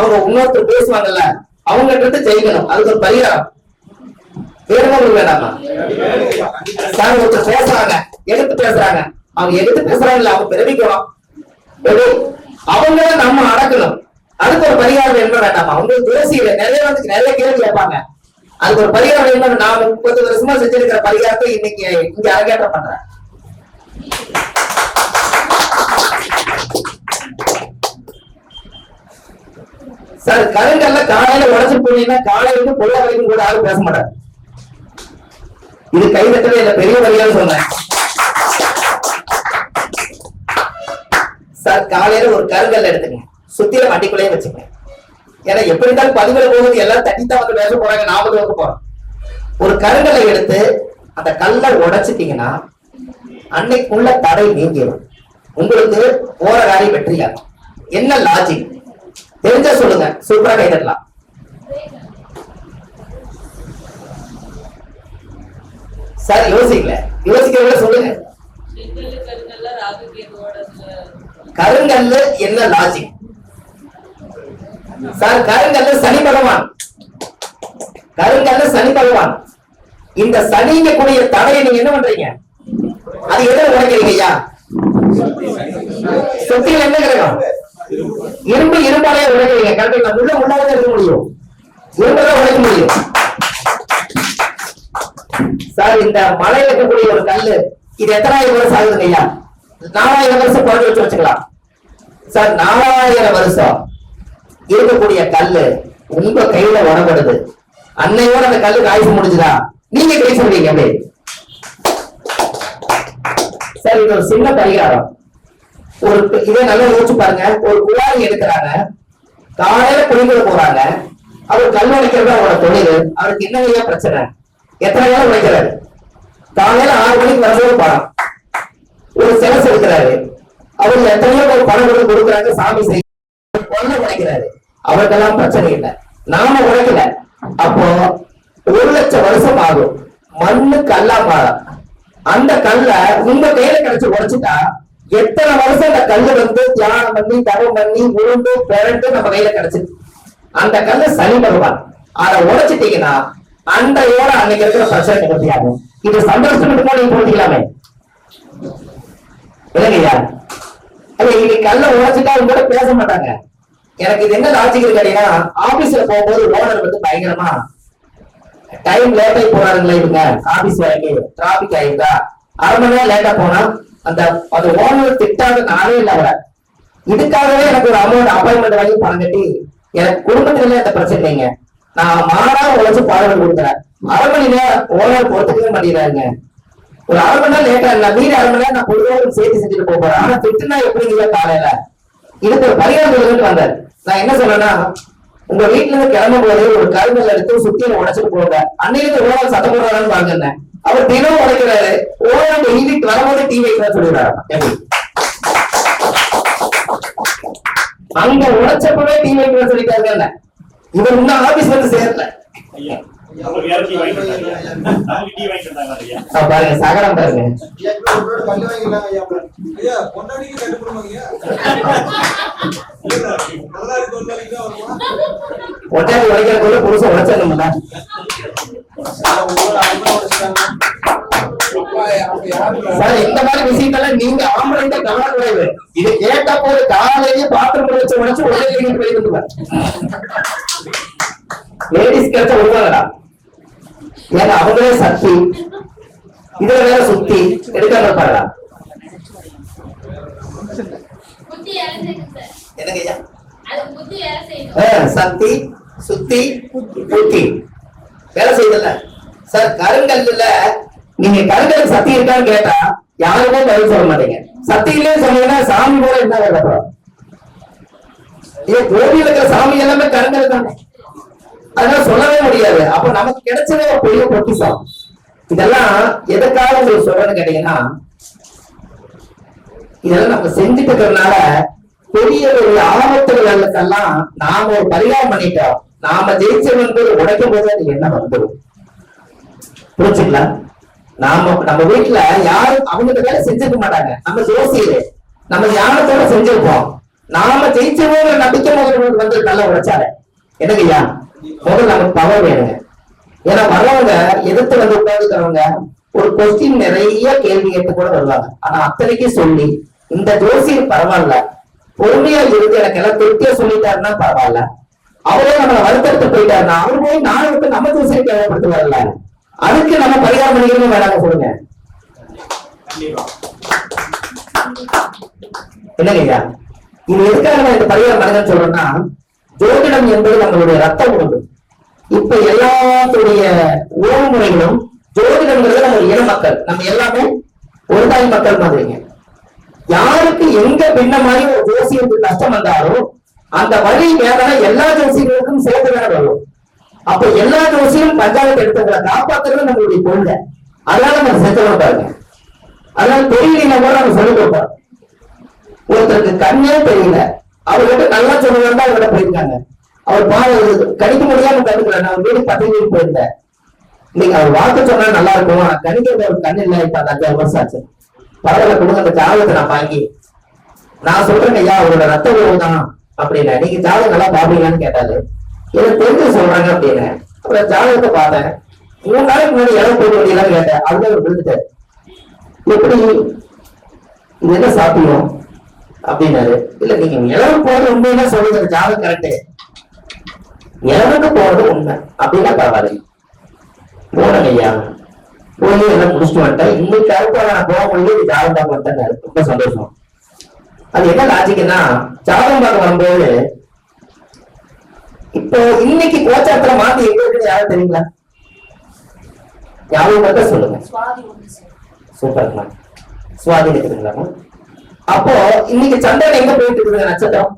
அவங்க இன்னொருத்தர் பேசுவாங்கல்ல அவங்க கிட்ட ஜெயிக்கணும். அதுக்கு ஒரு பரிகாரம் வேணுமா வேண்டாமா? சார் ஒருத்தர் பேசுறாங்க, எதிர்த்து பேசுறாங்க, அவங்க எதிர்த்து பேசுறாங்கல்ல அவங்க பிறவிக்கணும், அவங்கள நம்ம அடக்கணும். அதுக்கு ஒரு பரிகாரம் என்ன வேண்டாமா? உங்களுக்கு ஜோசியில நிறைய கேள்வி கேட்பாங்க. அதுக்கு ஒரு பரிகாரம் என்ன? நான் 30 வருஷமா செஞ்சிருக்கிற பரிகாரத்தை இன்னைக்கு இங்க அரங்கேற்றம் பண்றேன். சார் கருங்கல்ல காலையில உடச்சு போனீங்கன்னா காலையில இருந்து பொருள வரைக்கும் கூட யாரும் பேச மாட்டாங்க. இது கை தட்டவே இல்ல, பெரிய வரியால சொன்னேன். சார் காலையில ஒரு கருங்கல்ல எடுத்துங்க, சுத்தில வண்டிக்குள்ளேயே வச்சுங்க. ஏன்னா எப்படி இருந்தாலும் பதிவுல போகுது, எல்லாரும் தட்டித்தான் வந்து பேச போறாங்க, நாம வைக்க போறோம். ஒரு கருங்கல்லை எடுத்து அந்த கல்லை உடைச்சிட்டீங்கன்னா அன்னைக்குள்ள தடை நீங்கிடும். உங்களுக்கு போற காரியம் வெற்றியாகும். என்ன லாஜிக் தெரிஞ்சா சொல்லுங்க, சூப்பரா கை தட்டலாம். சார் யோசிக்கல, யோசிக்கிறத சொல்லுங்க. கருங்கல்ல என்ன லாஜிக்? சார் கருங்கல்ல சனி பகவான், கருங்கல்ல சனி பகவான். இந்த சனிங்க கூடிய தடையை நீங்க என்ன பண்றீங்க? அது எதிர உடைக்கிறீங்க ஐயா. சொத்தியில் என்ன கிரகம்? இரும்பு இரும்பாலையா உடைக்கிறீங்க. கரெக்டா முள்ளாக இருக்க முடியும், இரும்புதான் உடைக்க முடியும். சார் இந்த மலையில இருக்கக்கூடிய ஒரு கல்லு இது எத்தனாயிரம் வருஷம் ஆகுதுங்க ஐயா? 4000 வருஷம் குறைஞ்சு வச்சு வச்சுக்கலாம். சார் 4000 வருஷம் இருக்கக்கூடிய கல்லு உங்க கையில உடம்படுது. அன்னையோட அந்த கல்லு காய்ச்சி முடிஞ்சுதா? நீங்க கை சொல்றீங்க அப்படி. சார் இது ஒரு சின்ன பரிகாரம். ஒரு இதே நல்லா யோசிச்சு பாருங்க. ஒரு குழாய் எடுக்கிறாங்க, காலையில குளிக்க போறாங்க, அவர் கல் உடைக்கிறது அவரோட தொழில். அவருக்கு என்ன பிரச்சனை? எத்தனை நாள் உடைக்கிறாரு? காலையில 6 மணிக்கு வரும்போது பணம் ஒரு செலவு எடுக்கிறாரு. அவர் எத்தனையோ ஒரு பணம் கொடுக்குறாங்க, சாமி செய்ய கொல்ல உடைக்கிறாரு. அவருக்கெல்லாம் பிரச்சனை இல்லை, நாம உடைக்கல. அப்போ 1,00,000 வருஷம் ஆகும், மண்ணு கல்லா மாறும். அந்த கல்ல உங்க கையில கிடைச்சு உடைச்சுட்டா எத்தனை வருஷம் அந்த கல்லு வந்து தியானம் பண்ணி தவம் பண்ணி உருண்டு பிறண்டு நம்ம கையில கிடைச்சிருக்கு. அந்த கல்ல சனி பகவான். அதை உடைச்சிட்டீங்கன்னா அன்றையோட அன்னைக்கு இருக்கிற பிரச்சனை நிவர்த்தியாகும். இது சந்தோஷத்துக்கு நீங்க போட்டிக்கலாமே இல்லைங்கய்யா? இன்னைக்கு கல்ல உடைச்சிட்டா அவங்க கூட பேச மாட்டாங்க. எனக்கு இது என்ன லாஜிக் கேட்டீங்கன்னா, ஆபீஸ்ல போகும்போது ஓனர் வந்து பயங்கரமா டைம் லேட் ஆகி போறாருங்களா, இவங்க ஆபீஸ் வரைக்கும் டிராபிக் ஆயிருந்தா 1/2 மணி நேரம் லேட்டா போனா அந்த ஓனர் திட்டாத நாளே இல்லை. அவரை இதுக்காகவே எனக்கு ஒரு அமௌண்ட் அப்பாயின்மெண்ட் வாங்கி பணம் கட்டி எனக்கு குடும்பத்துல எந்த பிரச்சனை இல்லைங்க, நான் மாறாம உழைச்சு பாடல் கொடுக்குறேன். 1/2 மணி நேரம் ஓனர் பொறுத்துக்கவே மாட்டேங்கிறாருங்க. ஒரு 1/2 மணி நேரம் லேட்டா இல்ல, மீறி 1/2 மணி நேரம் நான் பொதுவாக சேர்த்து செஞ்சுட்டு போறேன். ஆனா திட்டுனா எப்படிங்க காலையில? இதுக்கு ஒரு பரிகாரம் வந்தாரு. நான் என்ன சொல்றேன்னா, உங்க வீட்டுல இருந்து கிளம்பும் போது ஒரு கருங்கல் எடுத்து சுத்தியில உடைச்சிட்டு போங்க. அன்னைக்கு ஓனர் சத்தம் போடுறாருன்னு பாருங்க. அவர் தினம் உடைக்கிறாரு, ஓனர் வீட்டுக்கு வரும்போது டீ வைக்கிறா சொல்லிடுறாரு. அங்க உடைச்சப்பவே டீ வைக்கிற சொல்லிட்டாருங்க. இவர் இன்னும் ஆபீஸ் வந்து சேரல. பாருங்க சகடம் பாருங்க. ஒட்டாடி உடைக்கிறதுக்குள்ள புருஷன் உடைச்சிடணும்ல. சார் இந்த மாதிரி விஷயங்கள்லாம் நீங்க ஆம்பளைங்க கவனக்கூடாது. இது கேட்ட போது காலையிலேயே பாத்திரம் உடைச்சு உடைச்சு உடனே போயிருந்துங்க. லேடிஸ் கிடைச்ச உருவாங்கடா, ஏன்னா அவங்களே சக்தி, இதுல வேற சுத்தி எடுக்காம இருப்பாங்களா? சக்தி சுத்தி புத்தி வேலை செய்யல. சார் கருங்கல்ல நீங்க கருங்கல் சக்தி இருக்கான்னு கேட்டா யாருமே பதில் சொல்ல மாட்டீங்க. சக்தியிலே சொன்னீங்கன்னா சாமி போல என்ன வேலை? ஏன் கோவில இருக்கிற சாமி எல்லாமே கருங்கல் தானே, அதனால சொல்லவே முடியாது. அப்ப நமக்கு கிடைச்சதே ஒரு பெரிய பொக்கிஷம். இதெல்லாம் எதுக்காக உங்களுக்கு சொல்றேன்னு கேட்டீங்கன்னா, இதெல்லாம் நம்ம செஞ்சுட்டு இருக்கிறதுனால பெரிய ஒரு ஆபத்துகளுக்கெல்லாம் நாம ஒரு பரிகாரம் பண்ணிட்டோம். நாம ஜெயிச்சவன் போது உடைக்கும் போது அது என்ன வந்துடும் புரிஞ்சுக்கலாம். நம்ம வீட்டுல யாரும் அவங்க வேலை செஞ்சிருக்க மாட்டாங்க. நம்ம ஜோசியரு நம்ம ஞானத்தோட செஞ்சிருப்போம். நாம ஜெயிச்சவங்க நம்பிக்கை முதல்ல வந்து நல்லா உழைச்சாரு என்னங்கய்யா முதல்ல நமக்கு பவர் வேணுங்க. ஏன்னா வர்றவங்க எதிர்த்து வந்து உட்காந்துக்கிறவங்க ஒரு கொஸ்டின் நிறைய கேள்வி கேட்டு கூட வருவாங்க. ஆனா அத்தனைக்கும் சொல்லி இந்த ஜோசியர் பரவாயில்ல பொறுமையா இருந்து எனக்கு எல்லாம் திருப்தியா சொல்லிட்டாருன்னா பரவாயில்ல, அவரே நம்மளை வருத்தெடுத்து போயிட்டாருன்னா அவரு போய் நாளைக்கு நம்ம ஜோசியர் தேவைப்படுத்து வரல, அதுக்கு நம்ம பரிகாரம் பண்ணிக்கணும் வேணாங்க சொல்லுங்க என்னங்கய்யா. இது எதுக்காக நான் இந்த பரிகாரம் பண்ணுங்கன்னு சொல்றேன்னா, ஜோதிடம் என்பது நம்மளுடைய ரத்த உணவு. இப்ப எல்லாத்துடைய உணவு முறைகளும் ஜோதிடங்கிறது நம்ம இன மக்கள், நம்ம எல்லாமே ஒரு தாய் மக்கள் மாதிரிங்க. யாருக்கு எங்க பின்ன மாதிரி ஒரு ஜோசியத்துக்கு கஷ்டம் வந்தாலும் அந்த வழி வேதனை எல்லா ஜோசியர்களுக்கும் சேர்த்து வேற வரும். அப்ப எல்லா ஜோசியும் பஞ்சாயத்து எடுத்தவங்களை காப்பாத்துறது நம்மளுடைய கொள்கை. அதனால நம்ம செஞ்சவங்க பாருங்க. அதனால தெரியலன்னா கூட நம்ம சொல்லிக் கொடுப்போம். ஒருத்தருக்கு கண்ணே தெரியல, அவர்கிட்ட நல்லா சொல்லுவாங்க, அவர்கிட்ட போயிருக்காங்க. அவர் கணிக்க முடியாம கண்டுக்கல. நான் வீடு பத்திரிகைக்கு போயிருந்தேன். இன்னைக்கு அவர் வாக்கு சொன்னா நல்லா இருக்கும், கணிக்கிறது ஒரு கண் இல்லை. இப்ப 5 வருஷம் ஆச்சு. பரவாயில்ல கொடுங்க, அந்த ஜாதகத்தை நான் வாங்கி நான் சொல்றேன் ஐயா அவரோட ரத்த உறவு தான் அப்படின்னா, நீங்க ஜாதகம் நல்லா பாப்பீங்களான்னு கேட்டாரு. எனக்கு தெரிஞ்சு சொல்றாங்க அப்படின்னு. அப்புறம் ஜாதகத்தை பார்த்தேன். 3 நாளைக்கு முன்னாடி இடம் போட வேண்டியதான் கேட்டேன். அதுதான் விழுந்துட்டேன். எப்படி இது என்ன சாப்பிடும் அப்படின்னாரு. இல்ல நீங்க இளவு போறது உண்மையா சொல்லுங்க, ஜாதகம் கரெக்டு, இளவுக்கு போறது உண்மை அப்படின்னா பரவாயில்ல. போனேன் ஐயா, போய் எல்லாம் முடிச்சுட்டு வந்துட்டேன். இன்னைக்கு அடுத்த நான் போக முடியும், ஜாதகம் பார்க்க வந்தேன். ரொம்ப சந்தோஷம். அது என்ன லாஜிக்னா, ஜாதகம் பார்க்க வரும்போது இப்போ இன்னைக்கு கோச்சாரத்துல மாத்தி எங்க இருக்குன்னு யாரும் தெரியுங்களா? யாரும் மட்டும் சொல்லுங்க. சூப்பர், சுவாதி இருக்குதுங்களா? அப்போ இன்னைக்கு சந்திரன் எங்க போயிட்டு இருக்குது நட்சத்திரம்?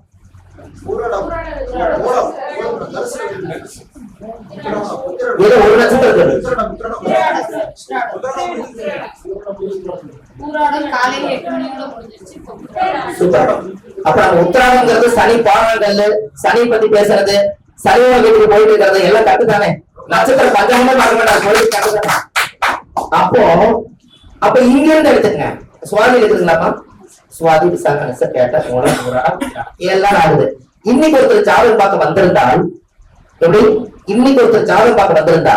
ஏதோ ஒரு நட்சத்திரம். சூப்பர். அப்ப நம்ம உத்தராடங்கிறது சனி பாடங்கள், சனி பத்தி பேசுறது, சனி வீட்டுக்கு போயிட்டு இருக்கிறது எல்லாம் கட்டுதானே. நட்சத்திரம் பஞ்சாங்கமே பார்க்க மாட்டாங்க, கோயிலுக்கு கட்டுதானே. அப்ப இங்க இருந்து எடுத்துக்கங்க. சுவாதி இருக்குதுங்களாமா? சுவாதி விசாக கேட்ட எல்லாம் ஆகுது. இன்னைக்கு ஒருத்தர் ஜாதகம் பார்க்க வந்திருந்தால் எப்படி? இன்னைக்கு ஒருத்தர் ஜாதகம் பார்க்க வந்திருந்தா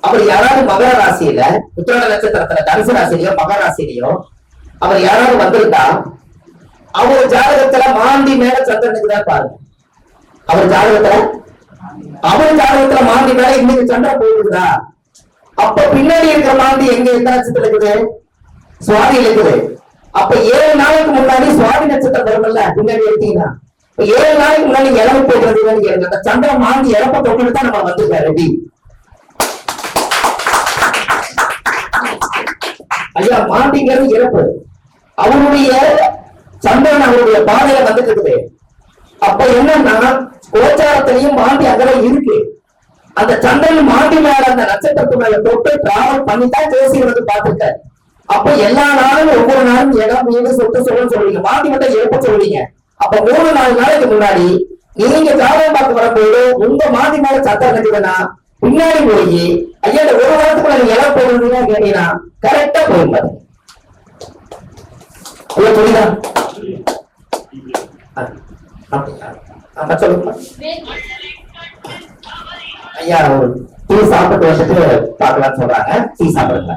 அவர் யாராவது மகர ராசியில, உத்திராட நட்சத்திரத்துல தனுசு ராசியிலயோ மகர ராசியிலயோ அவர் யாராவது வந்திருந்தா அவர் ஜாதகத்துல மாந்தி மேல சந்திரனுக்கு தான் பாருங்க. அவர் ஜாதகத்துல மாந்தி மேல இன்னைக்கு சந்திரன் போயிருக்குதா? அப்ப பின்னாடி இருக்கிற மாந்தி எங்க எந்த நட்சத்திரம் இருக்குது? சுவாதியில் இருக்குது. அப்ப 7 நாளைக்கு முன்னாடி சுவாதி நட்சத்திரம் வரும்ல, பின்னாடி எடுத்தீங்கன்னா 7 நாளைக்கு முன்னாடி இறப்பு போயிட்டு கேளுங்க. அந்த சந்திரன் மாந்தி இறப்ப தொட்டு தான் நம்ம வந்திருக்காரு. ரெடி ஐயா, மாந்திங்கிறது இறப்பு. அவருடைய சந்திரன் அவருடைய பாதையில வந்துட்டு இருக்குது. அப்ப என்னன்னா கோச்சாரத்திலையும் மாந்தி அங்கதான் இருக்கு. அந்த சந்திரன் மாந்தி மேல அந்த நட்சத்திரத்து மேல தொட்டு டிராவல் பண்ணித்தான் ஜோசியர் வந்து பார்த்திருக்காரு. அப்ப எல்லா நாளும் ஒவ்வொரு நாளும் இடம் மீது சொத்து சொல்லுவீங்க, மாந்தி மட்டும் இறப்ப சொல்லுவீங்க. அப்ப 3-4 நாளைக்கு முன்னாடி நீங்க ஜாதகம் பார்க்க வரும்போது உங்க மாந்தி மேல சத்திரம் இருக்குதுன்னா பின்னாடி போய் ஐயா ஒரு வாரத்துக்குள்ள நீங்க இடம் போடுறீங்கன்னா கேட்டீங்கன்னா கரெக்டா போயிருப்பாரு. புரியுதா? சொல்லுங்க ஐயா. ஒரு டீ சாப்பிட்டு வந்துட்டு பார்க்கலாம்னு சொல்றாங்க. டீ சாப்பிடுங்க.